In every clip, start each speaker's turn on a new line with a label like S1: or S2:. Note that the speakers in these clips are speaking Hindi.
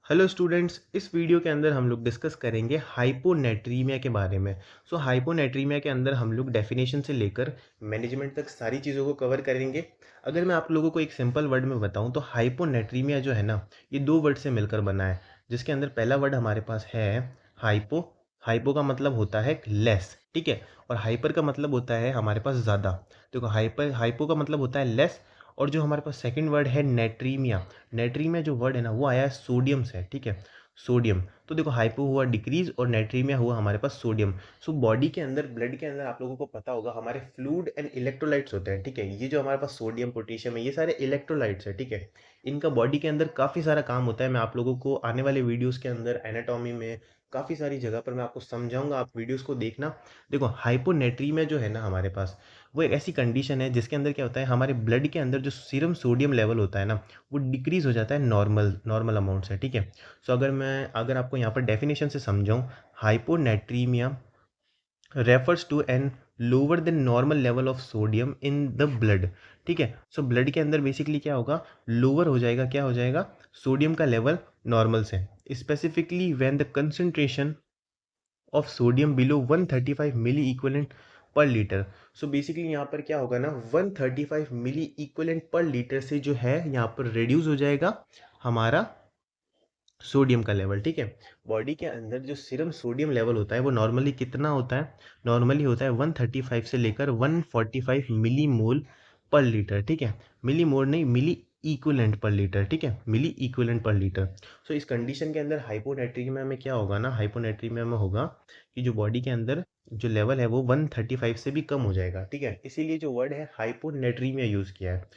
S1: हेलो स्टूडेंट्स, इस वीडियो के अंदर हम लोग डिस्कस करेंगे हाइपोनेट्रीमिया के बारे में। हाइपोनेट्रीमिया के अंदर हम लोग डेफिनेशन से लेकर मैनेजमेंट तक सारी चीज़ों को कवर करेंगे। अगर मैं आप लोगों को एक सिंपल वर्ड में बताऊं तो हाइपोनेट्रीमिया जो है ना, ये दो वर्ड से मिलकर बना है। जिसके अंदर पहला वर्ड हमारे पास है हाइपो। हाइपो का मतलब होता है लेस, ठीक है। और हाइपर का मतलब होता है हमारे पास ज़्यादा। देखो, हाइपो का मतलब होता है लेस। और जो हमारे पास सेकंड वर्ड है नेट्रीमिया। नेट्रीमिया जो वर्ड है ना, वो आया है सोडियम से, ठीक है। सोडियम। तो देखो, हाइपो हुआ डिक्रीज और नेट्रीमिया हुआ हमारे पास सोडियम। सो बॉडी के अंदर, ब्लड के अंदर आप लोगों को पता होगा हमारे फ्लूइड एंड इलेक्ट्रोलाइट्स होते हैं, ठीक है। ये जो हमारे पास सोडियम पोटेशियम है, ये सारे इलेक्ट्रोलाइट्स है, ठीक है। इनका बॉडी के अंदर काफ़ी सारा काम होता है। मैं आप लोगों को आने वाले वीडियोस के अंदर एनाटॉमी में काफ़ी सारी जगह पर मैं आपको समझाऊंगा, आप वीडियोस को देखना। देखो, हाइपोनेट्रीमिया जो है ना हमारे पास, वो एक ऐसी कंडीशन है जिसके अंदर क्या होता है, हमारे ब्लड के अंदर जो सीरम सोडियम लेवल होता है ना, वो डिक्रीज हो जाता है नॉर्मल नॉर्मल अमाउंट से, ठीक है। सो अगर आपको यहाँ पर डेफिनेशन से समझाऊँ, hyponatremia refers to an lower than normal level of sodium in the blood, ठीक है। सो ब्लड के अंदर बेसिकली क्या होगा, लोअर हो जाएगा, क्या हो जाएगा, सोडियम का लेवल नॉर्मल से। Specifically when the concentration of sodium below 135 milli equivalent per litre. So basically यहाँ पर क्या होगा ना, 135 मिली इक्विवेलेंट पर लीटर से जो है यहाँ पर रिड्यूस हो जाएगा हमारा सोडियम का लेवल, ठीक है। बॉडी के अंदर जो सीरम सोडियम लेवल होता है वो नॉर्मली कितना होता है, नॉर्मली होता है 135 से लेकर 145 मिली मोल पर लीटर, ठीक है। मिली मोल नहीं, मिली इक्विवेलेंट पर लीटर, ठीक है, मिली इक्विवेलेंट पर लीटर। सो इस कंडीशन के अंदर हाइपोनेट्रीमिया में क्या होगा ना, हाइपोनेट्रीमिया में होगा कि जो बॉडी के अंदर जो लेवल है वो 135 से भी कम हो जाएगा, ठीक है। इसीलिए जो वर्ड है हाइपोनेट्रीमिया यूज़ किया है।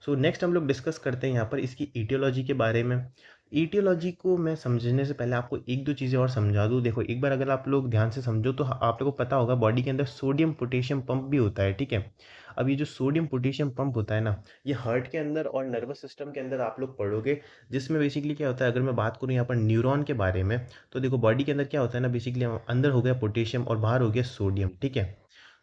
S1: सो नेक्स्ट हम लोग डिस्कस करते हैं यहाँ पर इसकी ईटियोलॉजी के बारे में। ईटियोलॉजी को मैं समझने से पहले आपको एक दो चीज़ें और समझा दूँ। देखो, एक बार अगर आप लोग ध्यान से समझो तो आप लोगों को पता होगा बॉडी के अंदर सोडियम पोटेशियम पंप भी होता है, ठीक है। अब ये जो सोडियम पोटेशियम पंप होता है ना, ये हार्ट के अंदर और नर्वस सिस्टम के अंदर आप लोग पढ़ोगे। जिसमें बेसिकली क्या होता है, अगर मैं बात करूँ यहाँ पर न्यूरॉन के बारे में, तो देखो बॉडी के अंदर क्या होता है ना, बेसिकली अंदर हो गया पोटेशियम और बाहर हो गया सोडियम, ठीक है।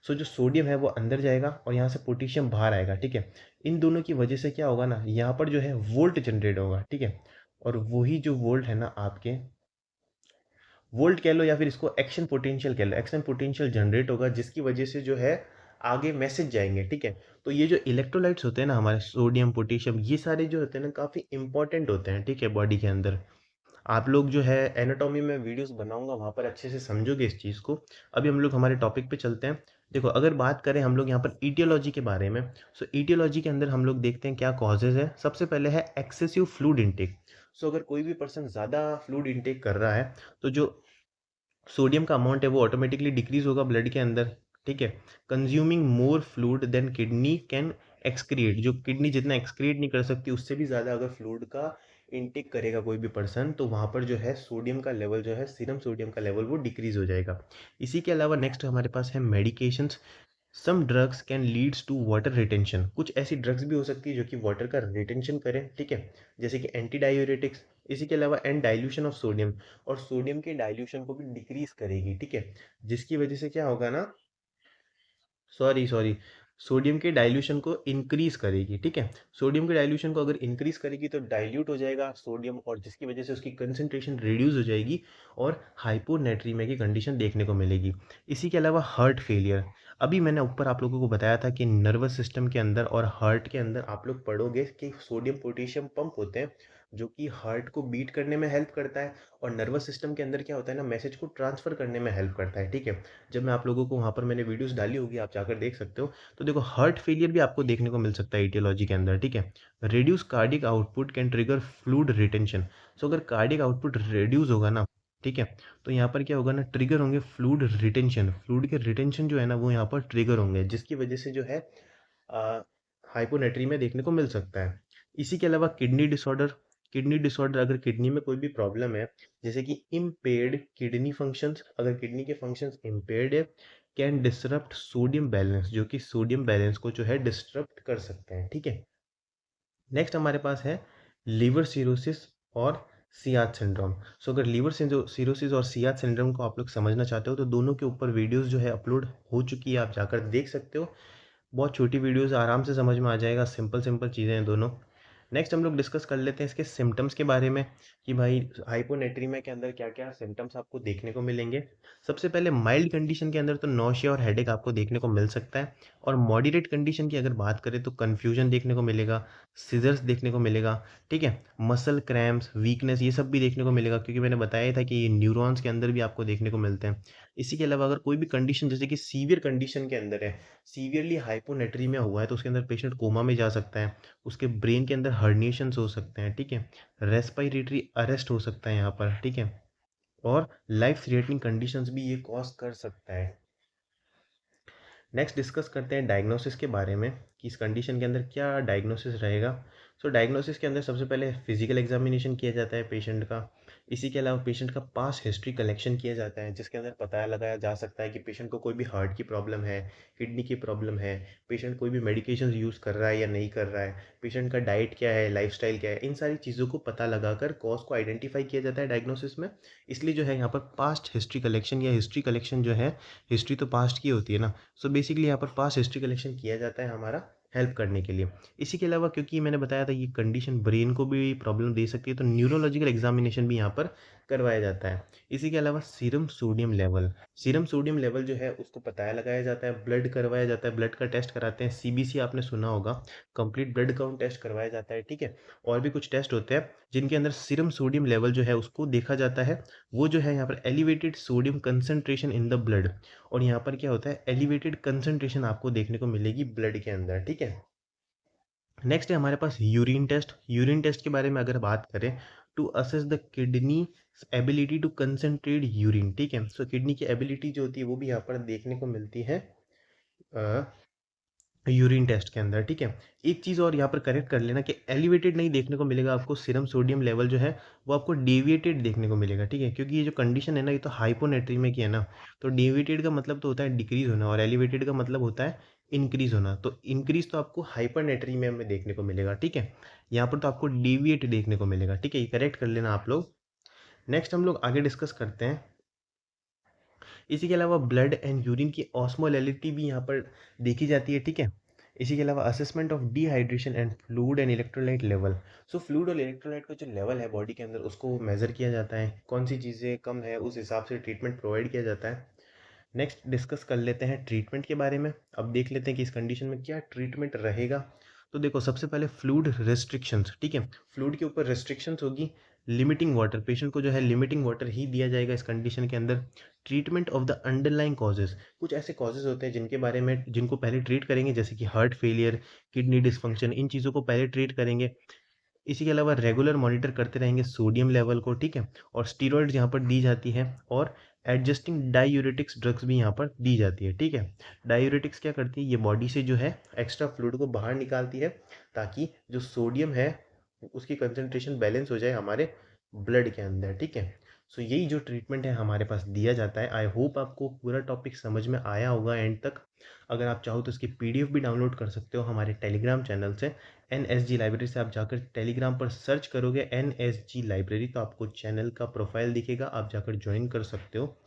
S1: सो जो सोडियम है वो अंदर जाएगा और यहाँ से पोटेशियम बाहर आएगा, ठीक है। इन दोनों की वजह से क्या होगा ना, यहाँ पर जो है वोल्ट जनरेट होगा, ठीक है। और वही जो वोल्ट है ना आपके, वोल्ट कह लो या फिर इसको एक्शन पोटेंशियल कह लो, एक्शन पोटेंशियल जनरेट होगा जिसकी वजह से जो है आगे मैसेज जाएंगे, ठीक है। तो ये जो इलेक्ट्रोलाइट्स होते हैं ना हमारे, सोडियम पोटेशियम, ये सारे जो होते हैं ना काफ़ी इंपॉर्टेंट होते हैं, ठीक है, बॉडी के अंदर। आप लोग जो है एनाटॉमी में वीडियोस बनाऊंगा, वहाँ पर अच्छे से समझोगे इस चीज़ को। अभी हम लोग हमारे टॉपिक पे चलते हैं। देखो, अगर बात करें हम लोग यहाँ पर ईटियोलॉजी के बारे में, सो ईटियोलॉजी के अंदर हम लोग देखते हैं क्या कॉजेज़ है। सबसे पहले है एक्सेसिव फ्लूइड इनटेक। सो अगर कोई भी पर्सन ज़्यादा फ्लूइड इनटेक कर रहा है तो जो सोडियम का अमाउंट है वो ऑटोमेटिकली डिक्रीज होगा ब्लड के अंदर, ठीक है। Consuming more fluid than kidney can excrete. जो किडनी जितना एक्सक्रिएट नहीं कर सकती, उससे भी ज़्यादा अगर फ्लूइड का इनटेक करेगा कोई भी पर्सन, तो वहाँ पर जो है सोडियम का लेवल जो है, सीरम सोडियम का लेवल वो डिक्रीज हो जाएगा। इसी के अलावा नेक्स्ट हमारे पास है medications. Some drugs can leads to water retention. कुछ ऐसी ड्रग्स भी हो सकती है जो कि वाटर का रिटेंशन करें, ठीक है, जैसे कि एंटी डायूरेटिक्स। इसी के अलावा एंड डाइल्यूशन ऑफ सोडियम, और सोडियम के डाइल्यूशन को भी डिक्रीज करेगी, ठीक है। जिसकी वजह से क्या होगा ना, सॉरी सॉरी, सोडियम के डाइल्यूशन को इंक्रीज करेगी, ठीक है। सोडियम के डाइल्यूशन को अगर इंक्रीज करेगी तो डाइल्यूट हो जाएगा सोडियम, और जिसकी वजह से उसकी कंसंट्रेशन रिड्यूस हो जाएगी और हाइपोनेट्रीमिया की कंडीशन देखने को मिलेगी। इसी के अलावा हार्ट फेलियर। अभी मैंने ऊपर आप लोगों को बताया था कि नर्वस सिस्टम के अंदर और हार्ट के अंदर आप लोग पढ़ोगे कि सोडियम पोटेशियम पंप होते हैं जो कि हार्ट को बीट करने में हेल्प करता है, और नर्वस सिस्टम के अंदर क्या होता है ना, मैसेज को ट्रांसफर करने में हेल्प करता है, ठीक है। जब मैं आप लोगों को वहाँ पर मैंने वीडियोस डाली होगी, आप जाकर देख सकते हो। तो देखो, हार्ट फेलियर भी आपको देखने को मिल सकता है ईटियोलॉजी के अंदर, ठीक है। Reduce cardiac output can trigger fluid retention. So अगर कार्डिक आउटपुट रिड्यूस होगा ना, ठीक है, तो यहाँ पर क्या होगा ना, ट्रिगर होंगे फ्लूइड रिटेंशन। फ्लूइड के रिटेंशन जो है ना वो यहाँ पर ट्रिगर होंगे, जिसकी वजह से जो है हाइपोनेट्री में देखने को मिल सकता है। इसी के अलावा किडनी डिसऑर्डर। किडनी डिसऑर्डर, अगर किडनी में कोई भी प्रॉब्लम है, जैसे कि इम्पेयर्ड किडनी फंक्शंस, अगर किडनी के फंक्शंस इम्पेयर्ड है, कैन डिसरप्ट सोडियम बैलेंस, जो कि सोडियम बैलेंस को जो है डिस्टरप्ट कर सकते हैं, ठीक है। नेक्स्ट हमारे पास है लीवर सिरोसिस और सियाच सिंड्रोम। सो अगर लीवर सिरोसिस और सियाच सिंड्रोम को आप लोग समझना चाहते हो तो दोनों के ऊपर वीडियोस जो है अपलोड हो चुकी है, आप जाकर देख सकते हो। बहुत छोटी वीडियोस, आराम से समझ में आ जाएगा, सिंपल सिंपल चीज़ें हैं दोनों। नेक्स्ट हम लोग डिस्कस कर लेते हैं इसके सिम्टम्स के बारे में कि भाई हाइपोनेट्रीमिया के अंदर क्या-क्या सिम्टम्स आपको देखने को मिलेंगे। सबसे पहले माइल्ड कंडीशन के अंदर तो नौसिया और हेडेक आपको देखने को मिल सकता है और मॉडरेट कंडीशन की अगर बात करें तो कन्फ्यूजन देखने को मिलेगा, सीज़र्स देखने को मिलेगा, ठीक है? मसल क्रैम्प्स, वीकनेस ये सब भी देखने को मिलेगा क्योंकि मैंने बताया ही था कि ये न्यूरॉन्स के अंदर भी आपको देखने को मिलते हैं। इसी के अलावा अगर कोई भी कंडीशन जैसे कि सीवियर कंडीशन के अंदर है, सीवियरली हाइपोनेट्रीमिया हुआ है तो उसके अंदर पेशेंट कोमा में जा सकता है। उसके ब्रेन के अंदर हर्निएशंस हो सकते हैं, ठीक है? रेस्पिरेटरी अरेस्ट हो सकता है यहाँ पर, ठीक है? और लाइफ थ्रेटनिंग कंडीशंस भी ये कॉज़ कर सकता है। नेक्स्ट डिस्कस करते हैं डायग्नोसिस के बारे में कि इस कंडीशन के अंदर क्या डायग्नोसिस रहेगा। सो डायग्नोसिस के अंदर सबसे पहले फिजिकल एग्जामिनेशन किया जाता है पेशेंट का। इसी के अलावा पेशेंट का पास्ट हिस्ट्री कलेक्शन किया जाता है जिसके अंदर पता लगाया जा सकता है कि पेशेंट को कोई भी हार्ट की प्रॉब्लम है, किडनी की प्रॉब्लम है, पेशेंट कोई भी मेडिकेशन यूज़ कर रहा है या नहीं कर रहा है, पेशेंट का डाइट क्या है, लाइफस्टाइल क्या है, इन सारी चीज़ों को पता लगाकर कॉज को आइडेंटिफाई किया जाता है डायग्नोसिस में। इसलिए जो है यहाँ पर पास्ट हिस्ट्री कलेक्शन या हिस्ट्री कलेक्शन जो है, हिस्ट्री तो पास्ट की होती है ना, सो बेसिकली यहाँ पर पास्ट हिस्ट्री कलेक्शन किया जाता है हमारा हेल्प करने के लिए। इसी के अलावा क्योंकि मैंने बताया था ये कंडीशन ब्रेन को भी प्रॉब्लम दे सकती है तो न्यूरोलॉजिकल एग्जामिनेशन भी यहाँ पर करवाया जाता है। इसी के अलावा सीरम सोडियम लेवल जो है उसको पता लगाया जाता है, ब्लड करवाया जाता है, ब्लड का टेस्ट कराते हैं, सीबीसी आपने सुना होगा, कंप्लीट ब्लड काउंट टेस्ट करवाया जाता है, ठीक है? और भी कुछ टेस्ट होते हैं जिनके अंदर सीरम सोडियम लेवल जो है उसको देखा जाता है। वो जो है यहाँ पर elevated sodium concentration in the blood, और यहाँ पर क्या होता है एलिवेटेड कंसंट्रेशन आपको देखने को मिलेगी ब्लड के अंदर, ठीक है? नेक्स्ट है हमारे पास यूरिन टेस्ट। यूरिन टेस्ट के बारे में अगर बात करें to assess the kidney ability to concentrate urine, ठीक है? सो किडनी की एबिलिटी जो होती है वो भी यहाँ पर देखने को मिलती है यूरिन टेस्ट के अंदर, ठीक है? एक चीज़ और यहाँ पर करेक्ट कर लेना कि एलिवेटेड नहीं देखने को मिलेगा आपको सीरम सोडियम लेवल जो है वो आपको डेविएटेड देखने को मिलेगा, ठीक है? क्योंकि ये जो कंडीशन है ना ये तो हाइपोनेट्रीमिया की है ना, तो डेविएटेड का मतलब तो होता है डिक्रीज होना और एलिवेटेड का मतलब होता है इंक्रीज होना। तो इंक्रीज तो आपको हाइपरनेट्रीमिया में देखने को मिलेगा, ठीक है? यहाँ पर तो आपको डेविएट देखने को मिलेगा, ठीक है? ये करेक्ट कर लेना आप लोग। नेक्स्ट हम लोग आगे डिस्कस करते हैं। इसी के अलावा ब्लड एंड यूरिन की ऑस्मोलैलिटी भी यहाँ पर देखी जाती है, ठीक है? इसी के अलावा assessment of dehydration and fluid and electrolyte level. So fluid और इलेक्ट्रोलाइट का जो लेवल है बॉडी के अंदर उसको मेज़र किया जाता है, कौन सी चीज़ें कम है उस हिसाब से ट्रीटमेंट प्रोवाइड किया जाता है। नेक्स्ट डिस्कस कर लेते हैं ट्रीटमेंट के बारे में। अब देख लेते हैं कि इस कंडीशन में क्या ट्रीटमेंट रहेगा। तो देखो सबसे पहले फ्लूइड रिस्ट्रिक्शंस, ठीक है? फ्लूइड के ऊपर रिस्ट्रिक्शंस होगी। लिमिटिंग वाटर, पेशेंट को जो है लिमिटिंग वाटर ही दिया जाएगा इस कंडीशन के अंदर। Treatment of the underlying causes, कुछ ऐसे कॉजेज होते हैं जिनके बारे में जिनको पहले ट्रीट करेंगे जैसे कि हार्ट फेलियर, किडनी डिसफंक्शन, इन चीज़ों को पहले ट्रीट करेंगे। इसी के अलावा रेगुलर मॉनिटर करते रहेंगे सोडियम लेवल को, ठीक है? और स्टीरॉइड्स यहाँ पर दी जाती है और एडजस्टिंग डायूरेटिक्स ड्रग्स भी यहाँ पर दी जाती है, ठीक है? डायूरेटिक्स क्या करती है, ये बॉडी से जो है एक्स्ट्रा फ्लूइड को बाहर निकालती है ताकि जो सोडियम है उसकी कंसंट्रेशन बैलेंस हो जाए हमारे ब्लड के अंदर, ठीक है? सो यही जो ट्रीटमेंट है हमारे पास दिया जाता है। आई होप आपको पूरा टॉपिक समझ में आया होगा एंड तक। अगर आप चाहो तो इसकी पीडीएफ भी डाउनलोड कर सकते हो हमारे टेलीग्राम चैनल से। एनएसजी लाइब्रेरी से आप जाकर टेलीग्राम पर सर्च करोगे एनएसजी लाइब्रेरी तो आपको चैनल का प्रोफाइल दिखेगा, आप जाकर ज्वाइन कर सकते हो।